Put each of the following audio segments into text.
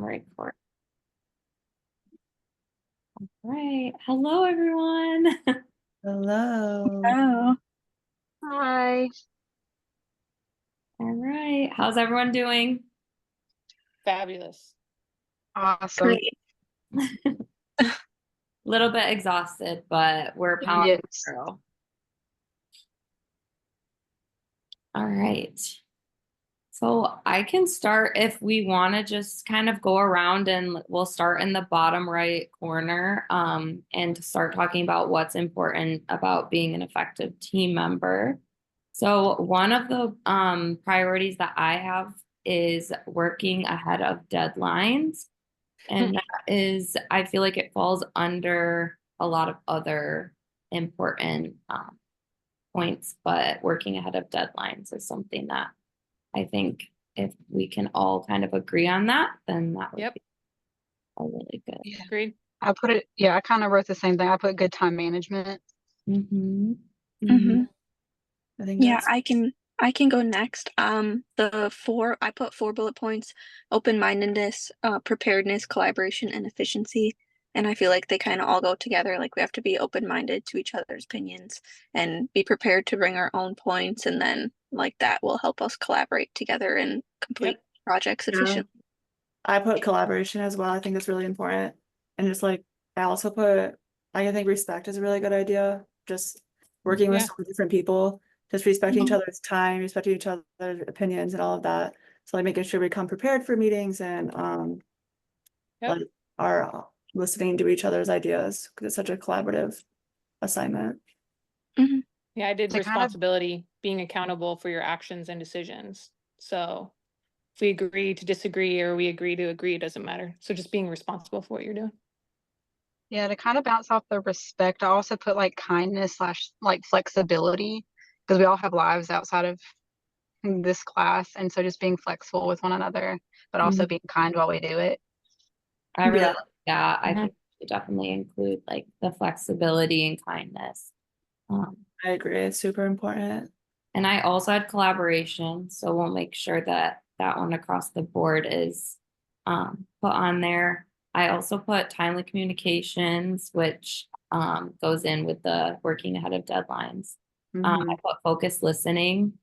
record. All right. Hello, everyone. Hello. Oh, Hi. All right. How's everyone doing? Fabulous. Awesome. great. A little bit exhausted, but we're powering Yes. through. All right. So I can start if we want to just kind of go around and we'll start in the bottom right corner and start talking about what's important about being an effective team member. So one of the priorities that I have is working ahead of deadlines. And that is, I feel like it falls under a lot of other important points, but working ahead of deadlines is something that I think if we can all kind of agree on that, then that would be a really good. Yeah. Agreed. I kind of wrote the same thing. I put good time management. Mm-hmm. hmm I think Yeah, that's I can go next. I put 4 bullet points: open-mindedness, preparedness, collaboration, and efficiency. And I feel like they kind of all go together. Like we have to be open-minded to each other's opinions and be prepared to bring our own points, and then like that will help us collaborate together and complete projects Yeah. efficiently. I put collaboration as well. I think it's really important. And just like I also put I think respect is a really good idea. Just working with Yeah. so many different people, just respecting each Mhm. other's time, respecting each other's opinions and all of that. So like making sure we come prepared for meetings and Yep. like are listening to each other's ideas because it's such a collaborative assignment. Yeah, I did To kind of- responsibility, being accountable for your actions and decisions. So if we agree to disagree or we agree to agree, it doesn't matter. So just being responsible for what you're doing. Yeah, to kind of bounce off the respect, I also put like kindness / like flexibility because we all have lives outside of this class. And so just being flexible with one another, but also being kind while we do it. I really Yeah. like that. I Mhm. think we should definitely include like the flexibility and kindness. I agree. It's super important. And I also had collaboration, so we'll make sure that that one across the board is put on there. I also put timely communications, which goes in with the working ahead of deadlines. I Mhm. put focused listening,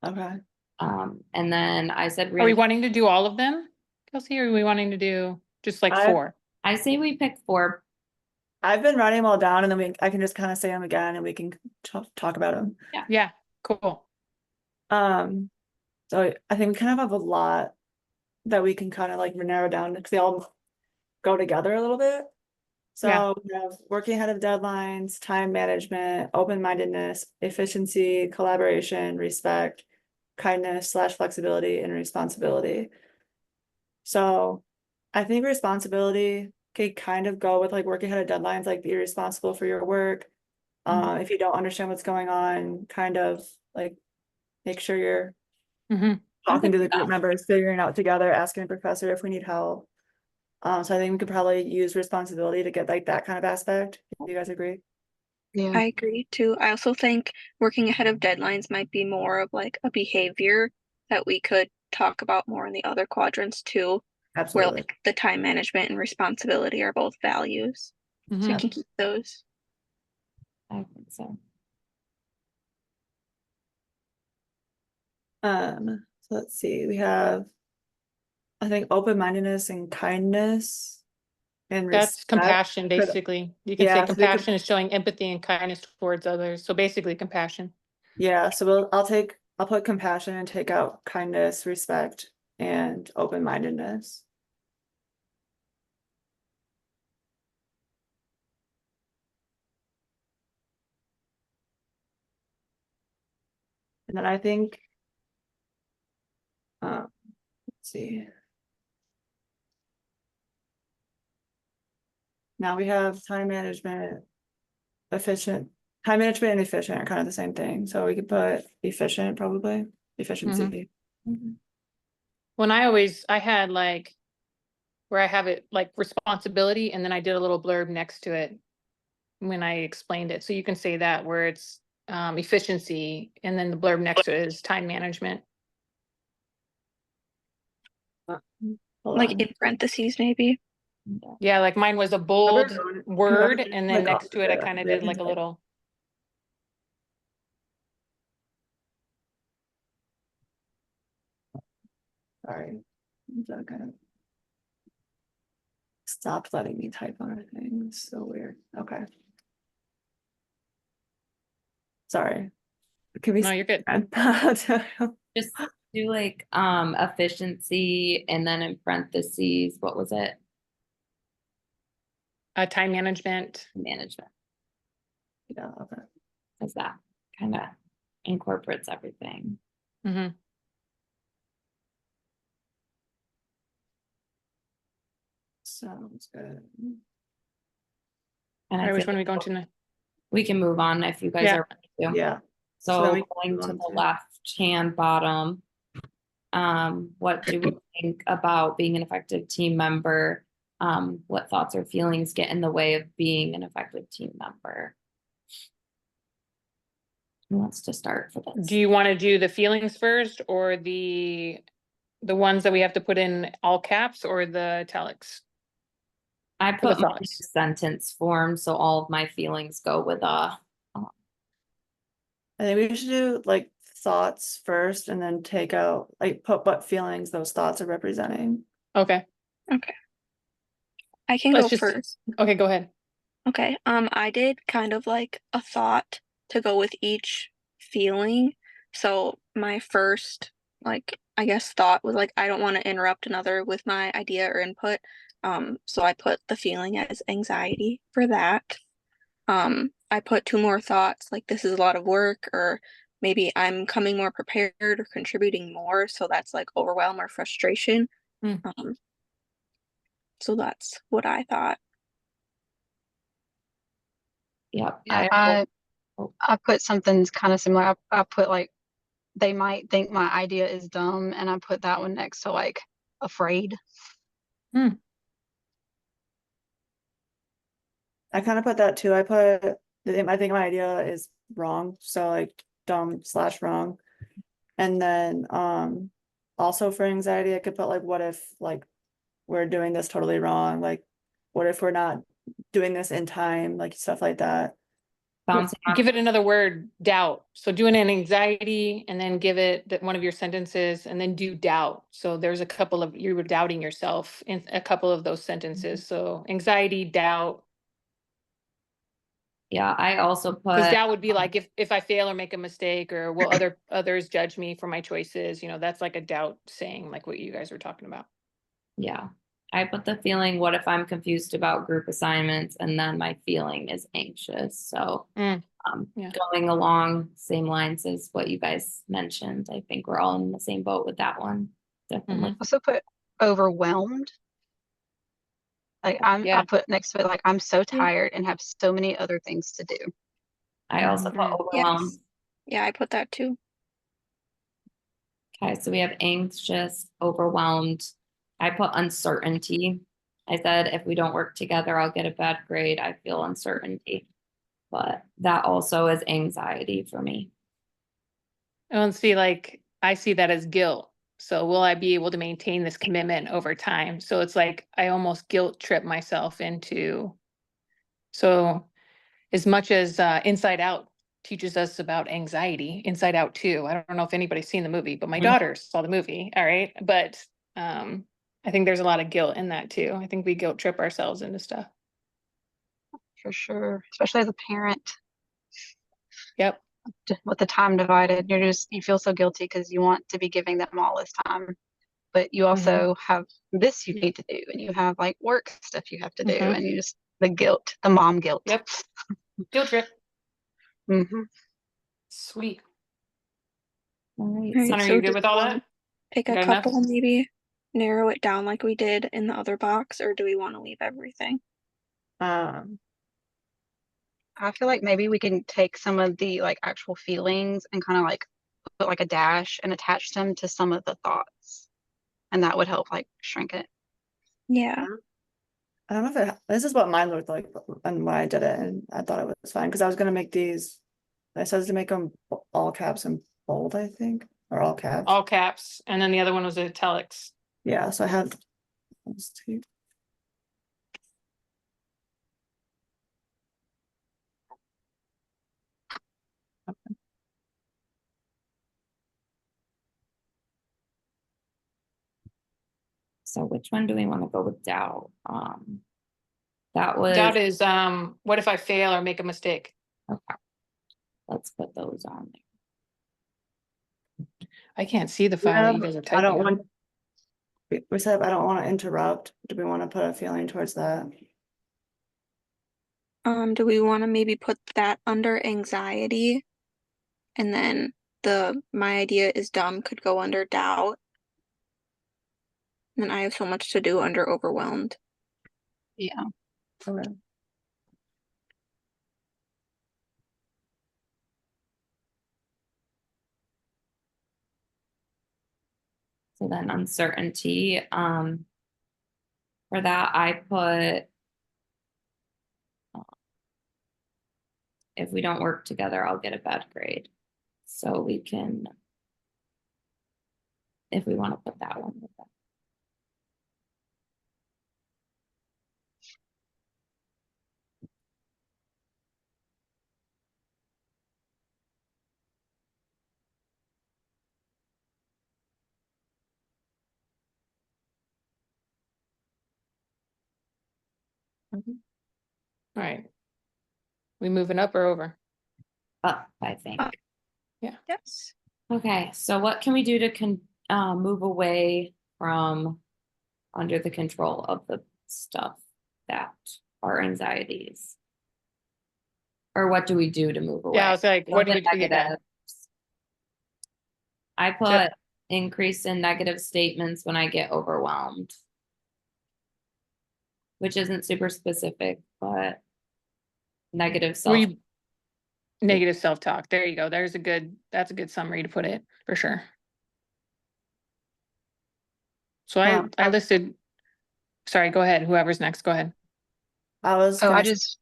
Okay. and then I said Are we wanting to do all of them, Kelsey, or are we wanting to do just like I- 4? I say we pick 4. I've been writing them all down and then I can just kind of say them again and we can talk about them. Yeah, cool. So I think we kind of have a lot that we can kind of like narrow down because they all go together a little bit. So Yeah. we have working ahead of deadlines, time management, open-mindedness, efficiency, collaboration, respect, kindness / flexibility, and responsibility. So I think responsibility can kind of go with like working ahead of deadlines, like be responsible for your work. If you don't understand what's going on, kind of like make sure you're Mhm. talking to the group members, figuring it out together, asking the professor if we need help. So I think we could probably use responsibility to get like that kind of aspect. Do you guys agree? Yeah. I agree too. I also think working ahead of deadlines might be more of like a behavior that we could talk about more in the other quadrants too, where Absolutely. like the time management and responsibility are both values. So we Mhm. can keep those. I think so. So let's see, we have, I think, open-mindedness and kindness and That's respect. compassion, basically. You can Yeah, say so they could- compassion is showing empathy and kindness towards others. So basically compassion. Yeah, so I'll put compassion and take out kindness, respect, and open-mindedness. And then I think, let's see. Now we have time management, time management and efficient are kind of the same thing. So we could put efficient, probably, efficiency. Mhm. When I had like where I have it like responsibility and then I did a little blurb next to it when I explained it. So you can say that where it's efficiency and then the blurb next to it is time management. Hold Like on. in parentheses, maybe. Yeah, like mine was a bold going- word, whoever- and then like, next to it, I yeah, kind of yeah, did like a like- little. Sorry. That kind of stopped letting me type on everything. It's so weird. Okay. Sorry. Can we? No, you're good. Just do like efficiency and then in parentheses, what was it? Time management. Management, Yeah, okay. because that kind of incorporates everything. Hmm. Sounds good. And All right, which feel one are we like going to now? we can move on if you guys Yeah. are ready to. Yeah. So So then we can going move to on the to- left hand bottom. What do we think about being an effective team member? What thoughts or feelings get in the way of being an effective team member? Who wants to start for this? Do you want to do the feelings first or the ones that we have to put in all caps or the italics? I the put my thoughts? sentence form, so all of my feelings go with I think we should do like thoughts first and then take out, like put what feelings those thoughts are representing. Okay, I can Let's go just- first. okay, go ahead. Okay, I did kind of like a thought to go with each feeling. So my first, like, I guess thought was like, I don't want to interrupt another with my idea or input. So I put the feeling as anxiety for that. I put two more thoughts, like this is a lot of work, or maybe I'm coming more prepared or contributing more. So that's like overwhelm or frustration. Hmm. So that's what I thought. Yep. Yeah, oh. I put something kind of similar. I put like, they might think my idea is dumb, and I put that one next to like afraid. I kind of put that too. I think my idea is wrong, so like dumb/wrong. And then also for anxiety, I could put like what if like we're doing this totally wrong? Like what if we're not doing this in time? Like stuff like that. Bouncing off Give it another word, doubt. So doing an anxiety and then give it one of your sentences and then do doubt. So there's a couple of, you were doubting yourself in a couple of those sentences. So anxiety, doubt. Yeah, I also Because put, doubt would be like if I fail or make a mistake, or will others judge me for my choices, that's like a doubt saying, like what you guys were talking about. yeah, I put the feeling, what if I'm confused about group assignments? And then my feeling is anxious. So yeah. going along same lines as what you guys mentioned, I think we're all in the same boat with that one. Definitely. Also put overwhelmed. Like Yeah. I put next to it like I'm so tired and have so many other things to do. I also put Mhm. overwhelmed. Yes. Yeah, I put that too. Okay, so we have anxious, overwhelmed. I put uncertainty. I said, if we don't work together, I'll get a bad grade. I feel uncertainty. But that also is anxiety for me. And see, like, I see that as guilt. So will I be able to maintain this commitment over time? So it's like I almost guilt trip myself into. So as much as Inside Out teaches us about anxiety, Inside Out 2, I don't know if anybody's seen the movie, but my daughter saw the movie. All right. But I think there's a lot of guilt in that too. I think we guilt trip ourselves into stuff. For sure, especially as a parent. Yep. With the time divided, you feel so guilty because you want to be giving them all this time, but you also have this you need to do, and you have like work stuff you have to do, and you just the mom guilt. Yep. Guilt trip. Mm-hmm. Sweet. All right. Right, Son, are so you good do with we all wanna that? Pick You a got enough? couple, maybe narrow it down like we did in the other box, or do we want to leave everything? I feel like maybe we can take some of the like actual feelings and kind of like put like a dash and attach them to some of the thoughts, and that would help like shrink it. Yeah. I don't know if this is what mine looked like and when I did it, and I thought it was fine because I was gonna make these. I said to make them all caps and bold, I think, or all caps. All caps. And then the other one was italics. Yeah, so I have Let's see. So which one do we want to go with doubt? That was, Doubt is, what if I fail or make a mistake? okay. Let's put those on there. I can't see the file that you guys are I typing don't on. want. We said, I don't want to interrupt. Do we want to put a feeling towards that? Do we want to maybe put that under anxiety? And then my idea is dumb could go under doubt. And then I have so much to do under overwhelmed. Yeah. Okay. So then uncertainty, for that, I put if we don't work together, I'll get a bad grade. So we can, if we want to put that one with that. All right. We moving up or over? Up, I think. Up. Yes. Okay, so what can we do to move away from under the control of the stuff that are anxieties? Or what do we do to move away? Yeah, I was like, what do The we do? negatives. I put increase in negative statements when I get overwhelmed. Which isn't super specific, but negative self. Negative self-talk. There you go. That's a good summary to put it for sure. So I listed, sorry, go ahead. Whoever's next, go ahead. I was. Oh, gonna I say just,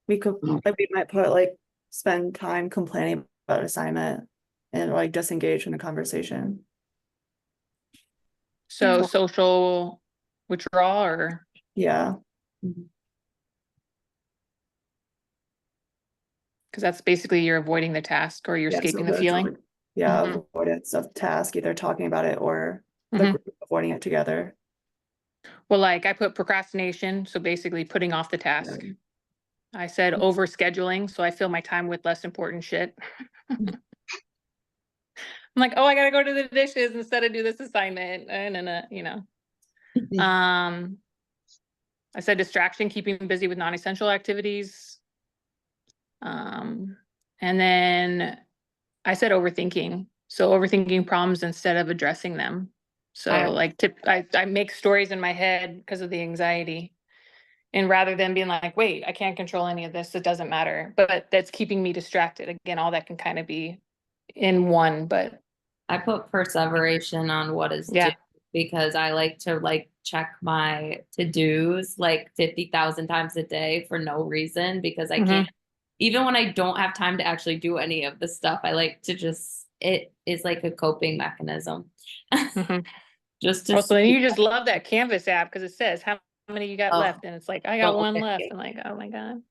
we could, like, we might put like spend time complaining about assignment and like disengage in the conversation. So Yeah. social withdrawal or, Yeah. because that's basically you're avoiding the task or you're Yeah, escaping so the feeling. Yeah, Mhm. avoidance of task, either talking about it or the Mhm. group avoiding it together. Well, like I put procrastination, so basically putting off the task. Yeah. I said over scheduling, so I fill my time with less important shit. I'm like, oh, I gotta go to the dishes instead of do this assignment, and you know. I said distraction, keeping busy with non-essential activities. And then I said overthinking. So overthinking problems instead of addressing them. So I make stories in my head because of the anxiety. And rather than being like, wait, I can't control any of this, it doesn't matter. But that's keeping me distracted. Again, all that can kind of be in one, but I put perseveration on what is yeah. due because I like to check my to-dos like 50,000 times a day for no reason because I can't, even when I don't have time to actually do any of the stuff, I like to it is like a coping mechanism. Just to Also, you just love that Canvas app because it says how many you got left, and it's like I got one left. I'm like, oh my god.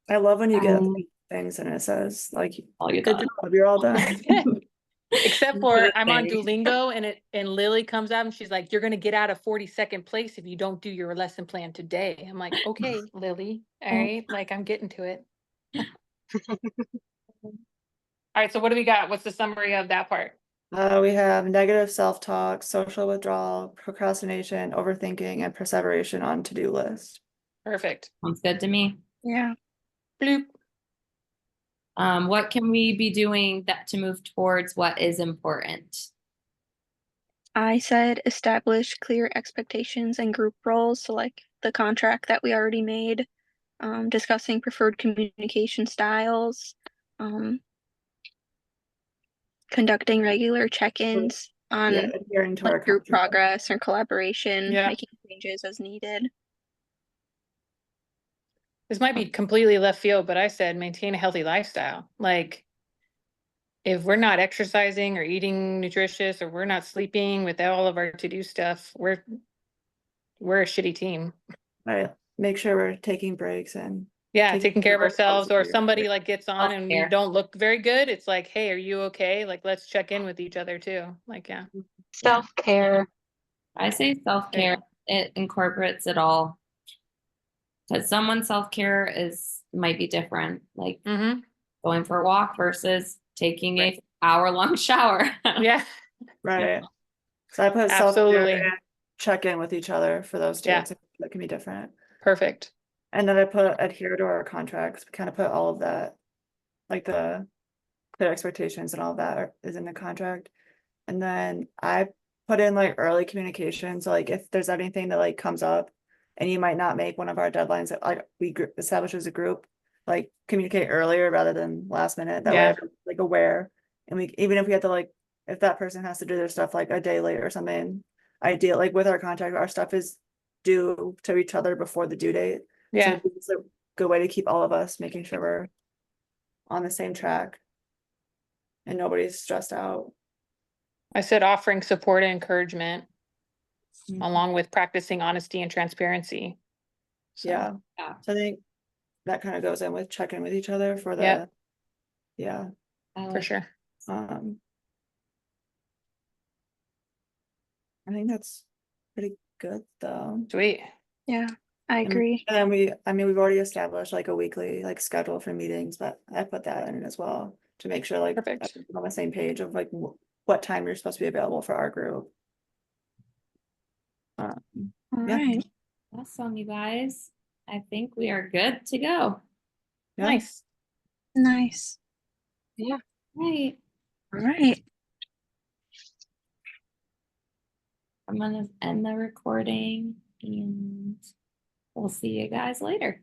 I love when you get things and it says like, all you good job, you're all done. Except for I'm on Duolingo and Lily comes out and she's like, you're gonna get out of 42nd place if you don't do your lesson plan today. I'm like, okay, Lily, all right, like I'm getting to it. All right, so what do we got? What's the summary of that part? We have negative self-talk, social withdrawal, procrastination, overthinking, and perseveration on to-do list. Perfect. Sounds good to me. Yeah. Bloop. What can we be doing to move towards what is important? I said establish clear expectations and group roles. So like the contract that we already made, discussing preferred communication styles, conducting regular check-ins on adhering to like our group contract. progress or collaboration, Yeah. making changes as needed. This might be completely left field, but I said maintain a healthy lifestyle. Like if we're not exercising or eating nutritious or we're not sleeping with all of our to-do stuff, we're a shitty team. Right, make sure we're taking breaks and Yeah, taking taking care of care of ourselves, or ourselves. somebody like gets on and we Self-care. don't look very good. It's like, hey, are you okay? Like, let's check in with each other too. Like, yeah. Self-care. I say self-care, it incorporates it all. Cause someone's self-care might be different, like Mm-hmm. going for a walk versus taking a hour-long shower. Yeah, Right, so I put self-care absolutely. and check in with each other for those two, Yeah. that can be different. Perfect. And then I put adhere to our contracts, we kind of put all of that, like the clear expectations and all of that is in the contract. And then I put in like early communication, so like if there's anything that like comes up and you might not make one of our deadlines that like we establish as a group, like communicate earlier rather than last minute, that way Yeah. everyone's like aware. And we, even if we had to like, if that person has to do their stuff like a day late or something, ideal, like with our contract, our stuff is due to each other before the due date. So Yeah, it's a good way to keep all of us making sure we're on the same track and nobody's stressed out. I said offering support and encouragement Mhm. along with practicing honesty and transparency. So, Yeah, Yeah. so I think that kind of goes in with checking with each other for the, Yep. yeah, I for like sure. um. I think that's pretty good though. Sweet. Yeah, I And agree. then we've already established like a weekly like schedule for meetings, but I put that in as well to make sure like Perfect. everyone's on the same page of like what time you're supposed to be available for our group. All yeah. right. Awesome, you guys. I think we are good to go. Yeah. Nice. Nice. Right. All right. I'm gonna end the recording and we'll see you guys later.